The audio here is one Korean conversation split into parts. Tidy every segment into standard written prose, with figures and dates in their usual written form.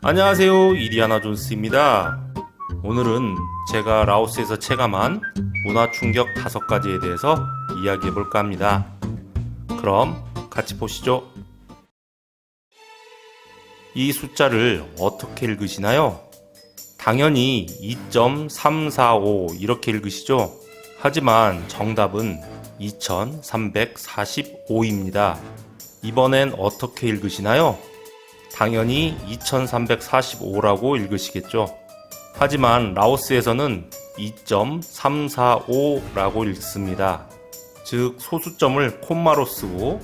안녕하세요, 이리아나 존스입니다. 오늘은 제가 라오스에서 체감한 문화 충격 5가지에 대해서 이야기해 볼까 합니다. 그럼 같이 보시죠. 이 숫자를 어떻게 읽으시나요? 당연히 2.345 이렇게 읽으시죠? 하지만 정답은 2345입니다. 이번엔 어떻게 읽으시나요? 당연히 2345라고 읽으시겠죠. 하지만 라오스에서는 2.345라고 읽습니다. 즉 소수점을 콤마로 쓰고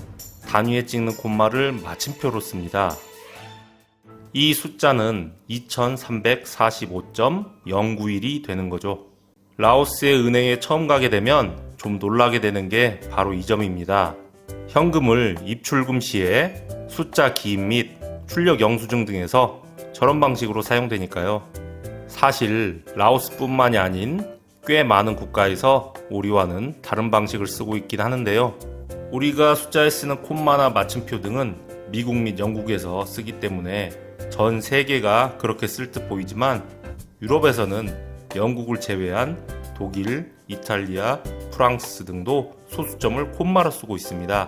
단위에 찍는 콤마를 마침표로 씁니다. 이 숫자는 2345.091이 되는 거죠. 라오스의 은행에 처음 가게 되면 좀 놀라게 되는 게 바로 이 점입니다. 현금을 입출금 시에 숫자 기입 및 출력 영수증 등에서 저런 방식으로 사용되니까요. 사실 라오스뿐만이 아닌 꽤 많은 국가에서 우리와는 다른 방식을 쓰고 있긴 하는데요. 우리가 숫자에 쓰는 콤마나 마침표 등은 미국 및 영국에서 쓰기 때문에 전 세계가 그렇게 쓸 듯 보이지만 유럽에서는 영국을 제외한 독일, 이탈리아, 프랑스 등도 소수점을 콤마로 쓰고 있습니다.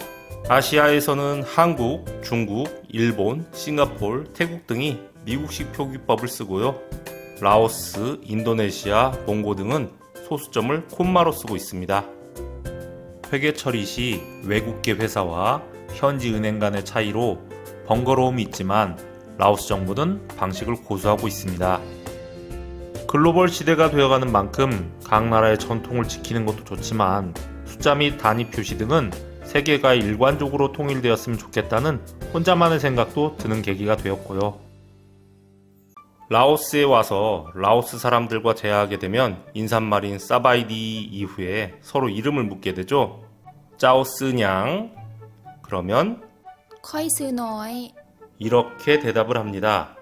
아시아에서는 한국, 중국, 일본, 싱가포르, 태국 등이 미국식 표기법을 쓰고요. 라오스, 인도네시아, 몽고 등은 소수점을 콤마로 쓰고 있습니다. 회계 처리 시 외국계 회사와 현지 은행 간의 차이로 번거로움이 있지만 라오스 정부는 방식을 고수하고 있습니다. 글로벌 시대가 되어가는 만큼 각 나라의 전통을 지키는 것도 좋지만 숫자 및 단위 표시 등은 세계가 일관적으로 통일되었으면 좋겠다는 혼자만의 생각도 드는 계기가 되었고요. 라오스에 와서 라오스 사람들과 대화하게 되면 인사말인 사바이디 이후에 서로 이름을 묻게 되죠. 짜오스냥 그러면 커이스노이 이렇게 대답을 합니다.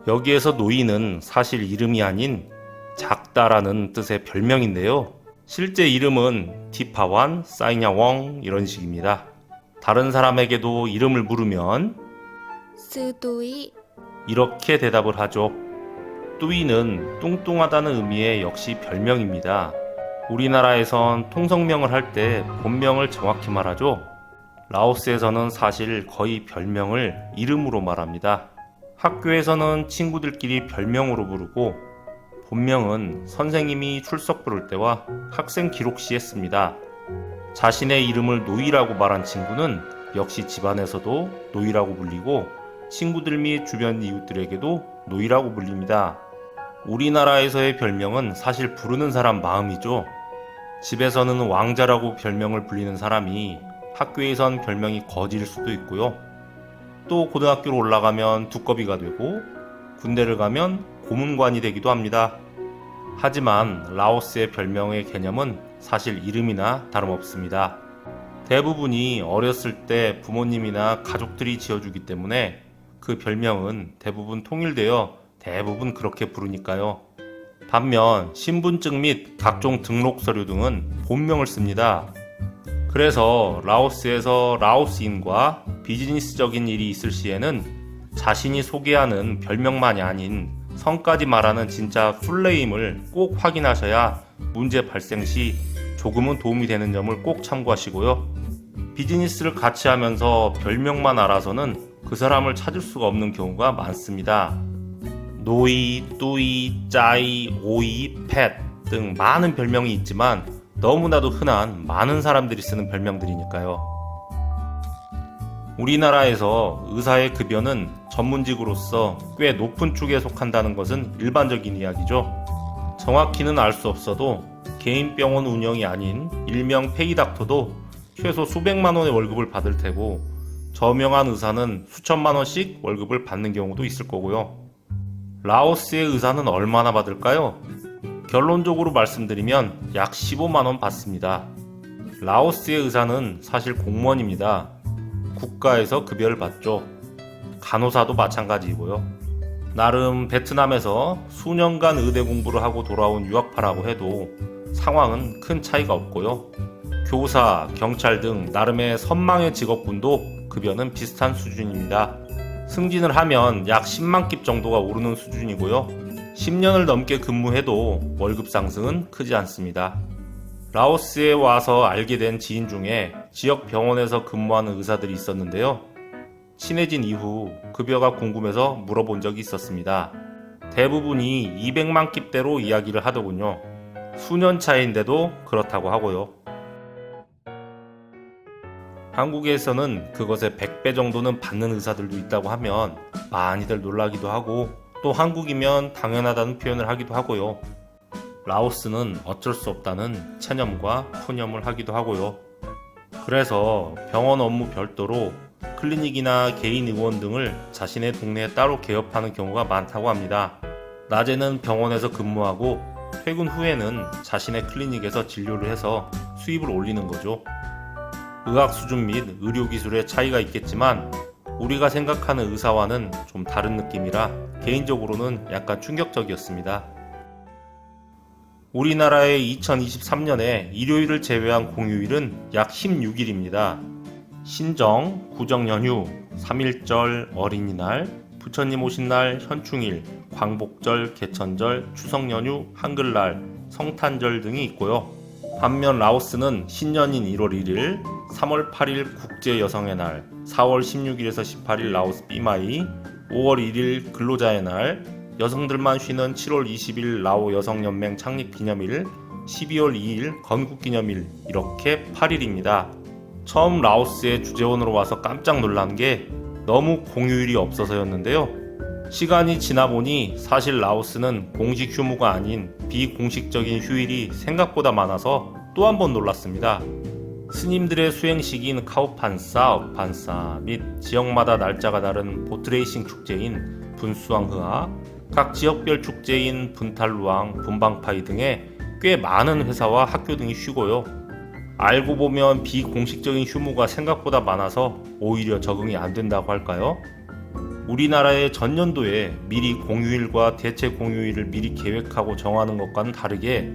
여기에서 노이는 사실 이름이 아닌 작다라는 뜻의 별명인데요. 실제 이름은 티파완, 사이냐웡 이런 식입니다. 다른 사람에게도 이름을 물으면 스두이 이렇게 대답을 하죠. 뚜이는 뚱뚱하다는 의미의 역시 별명입니다. 우리나라에선 통성명을 할 때 본명을 정확히 말하죠. 라오스에서는 사실 거의 별명을 이름으로 말합니다. 학교에서는 친구들끼리 별명으로 부르고 본명은 선생님이 출석 부를 때와 학생 기록시에 씁니다. 자신의 이름을 노이라고 말한 친구는 역시 집안에서도 노이라고 불리고 친구들 및 주변 이웃들에게도 노이라고 불립니다. 우리나라에서의 별명은 사실 부르는 사람 마음이죠. 집에서는 왕자라고 별명을 불리는 사람이 학교에선 별명이 거지일 수도 있고요. 또 고등학교로 올라가면 두꺼비가 되고 군대를 가면 고문관이 되기도 합니다. 하지만 라오스의 별명의 개념은 사실 이름이나 다름없습니다. 대부분이 어렸을 때 부모님이나 가족들이 지어주기 때문에 그 별명은 대부분 통일되어 대부분 그렇게 부르니까요. 반면 신분증 및 각종 등록 서류 등은 본명을 씁니다. 그래서 라오스에서 라오스인과 비즈니스적인 일이 있을 시에는 자신이 소개하는 별명만이 아닌 성까지 말하는 진짜 풀네임을 꼭 확인하셔야 문제 발생 시 조금은 도움이 되는 점을 꼭 참고하시고요. 비즈니스를 같이 하면서 별명만 알아서는 그 사람을 찾을 수가 없는 경우가 많습니다. 노이, 뚜이, 짜이, 오이, 팻 등 많은 별명이 있지만 너무나도 흔한 많은 사람들이 쓰는 별명들이니까요. 우리나라에서 의사의 급여는 전문직으로서 꽤 높은 축에 속한다는 것은 일반적인 이야기죠. 정확히는 알 수 없어도 개인 병원 운영이 아닌 일명 페이닥터도 최소 수백만 원의 월급을 받을 테고 저명한 의사는 수천만 원씩 월급을 받는 경우도 있을 거고요. 라오스의 의사는 얼마나 받을까요? 결론적으로 말씀드리면 약 15만 원 받습니다. 라오스의 의사는 사실 공무원입니다. 국가에서 급여를 받죠. 간호사도 마찬가지이고요. 나름 베트남에서 수년간 의대 공부를 하고 돌아온 유학파라고 해도 상황은 큰 차이가 없고요. 교사, 경찰 등 나름의 선망의 직업군도 급여는 비슷한 수준입니다. 승진을 하면 약 10만 깁 정도가 오르는 수준이고요. 10년을 넘게 근무해도 월급 상승은 크지 않습니다. 라오스에 와서 알게 된 지인 중에 지역 병원에서 근무하는 의사들이 있었는데요. 친해진 이후 급여가 궁금해서 물어본 적이 있었습니다. 대부분이 200만 깁대로 이야기를 하더군요. 수년 차인데도 그렇다고 하고요. 한국에서는 그것의 100배 정도는 받는 의사들도 있다고 하면 많이들 놀라기도 하고, 또 한국이면 당연하다는 표현을 하기도 하고요. 라오스는 어쩔 수 없다는 체념과 푸념을 하기도 하고요. 그래서 병원 업무 별도로 클리닉이나 개인 의원 등을 자신의 동네에 따로 개업하는 경우가 많다고 합니다. 낮에는 병원에서 근무하고 퇴근 후에는 자신의 클리닉에서 진료를 해서 수입을 올리는 거죠. 의학 수준 및 의료 기술의 차이가 있겠지만 우리가 생각하는 의사와는 좀 다른 느낌이라 개인적으로는 약간 충격적이었습니다. 우리나라의 2023년에 일요일을 제외한 공휴일은 약 16일입니다. 신정, 구정연휴, 3.1절, 어린이날, 부처님 오신 날, 현충일, 광복절, 개천절, 추석연휴, 한글날, 성탄절 등이 있고요. 반면 라오스는 신년인 1월 1일, 3월 8일 국제여성의 날, 4월 16일에서 18일 라오스 삐마이, 5월 1일 근로자의 날, 여성들만 쉬는 7월 20일 라오 여성연맹 창립기념일, 12월 2일 건국기념일, 이렇게 8일입니다. 처음 라오스에 주재원으로 와서 깜짝 놀란 게 너무 공휴일이 없어서였는데요. 시간이 지나보니 사실 라오스는 공식 휴무가 아닌 비공식적인 휴일이 생각보다 많아서 또 한 번 놀랐습니다. 스님들의 수행식인 카오판사, 업판사 및 지역마다 날짜가 다른 보트레이싱 축제인 분수왕흐아, 각 지역별 축제인 분탈루앙, 분방파이 등의 꽤 많은 회사와 학교 등이 쉬고요. 알고 보면 비공식적인 휴무가 생각보다 많아서 오히려 적응이 안 된다고 할까요? 우리나라의 전년도에 미리 공휴일과 대체 공휴일을 미리 계획하고 정하는 것과는 다르게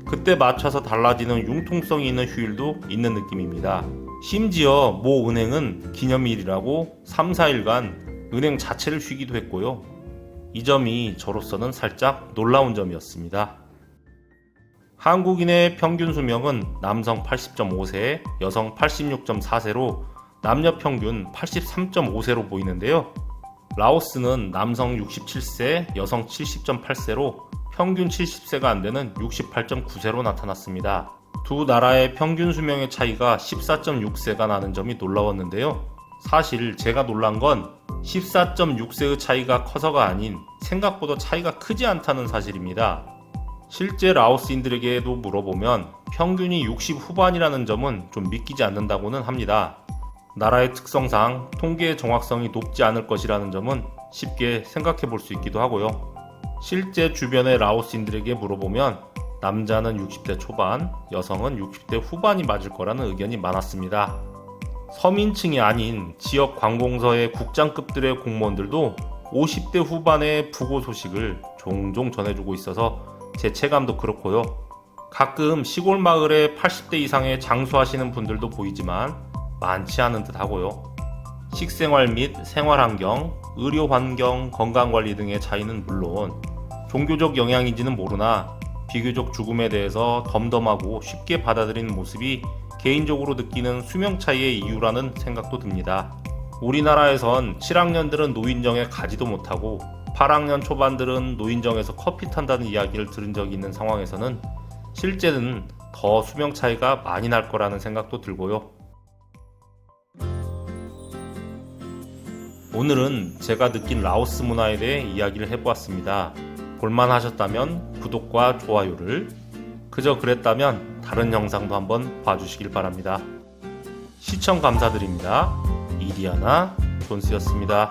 그때 맞춰서 달라지는 융통성이 있는 휴일도 있는 느낌입니다. 심지어 모 은행은 기념일이라고 3, 4일간 은행 자체를 쉬기도 했고요. 이 점이 저로서는 살짝 놀라운 점이었습니다. 한국인의 평균 수명은 남성 80.5세, 여성 86.4세로 남녀 평균 83.5세로 보이는데요. 라오스는 남성 67세, 여성 70.8세로 평균 70세가 안 되는 68.9세로 나타났습니다. 두 나라의 평균 수명의 차이가 14.6세가 나는 점이 놀라웠는데요. 사실 제가 놀란 건 14.6세의 차이가 커서가 아닌 생각보다 차이가 크지 않다는 사실입니다. 실제 라오스인들에게도 물어보면 평균이 60 후반이라는 점은 좀 믿기지 않는다고는 합니다. 나라의 특성상 통계의 정확성이 높지 않을 것이라는 점은 쉽게 생각해 볼 수 있기도 하고요. 실제 주변의 라오스인들에게 물어보면 남자는 60대 초반, 여성은 60대 후반이 맞을 거라는 의견이 많았습니다. 서민층이 아닌 지역 관공서의 국장급들의 공무원들도 50대 후반의 부고 소식을 종종 전해주고 있어서 제 체감도 그렇고요. 가끔 시골 마을에 80대 이상의 장수하시는 분들도 보이지만 많지 않은 듯 하고요. 식생활 및 생활환경, 의료환경, 건강관리 등의 차이는 물론 종교적 영향인지는 모르나 비교적 죽음에 대해서 덤덤하고 쉽게 받아들이는 모습이 개인적으로 느끼는 수명 차이의 이유라는 생각도 듭니다. 우리나라에선 7학년들은 노인정에 가지도 못하고 8학년 초반들은 노인정에서 커피 탄다는 이야기를 들은 적이 있는 상황에서는 실제는 더 수명 차이가 많이 날 거라는 생각도 들고요. 오늘은 제가 느낀 라오스 문화에 대해 이야기를 해보았습니다. 볼만하셨다면 구독과 좋아요를, 그저 그랬다면 다른 영상도 한번 봐주시길 바랍니다. 시청 감사드립니다. 이리아나 존스였습니다.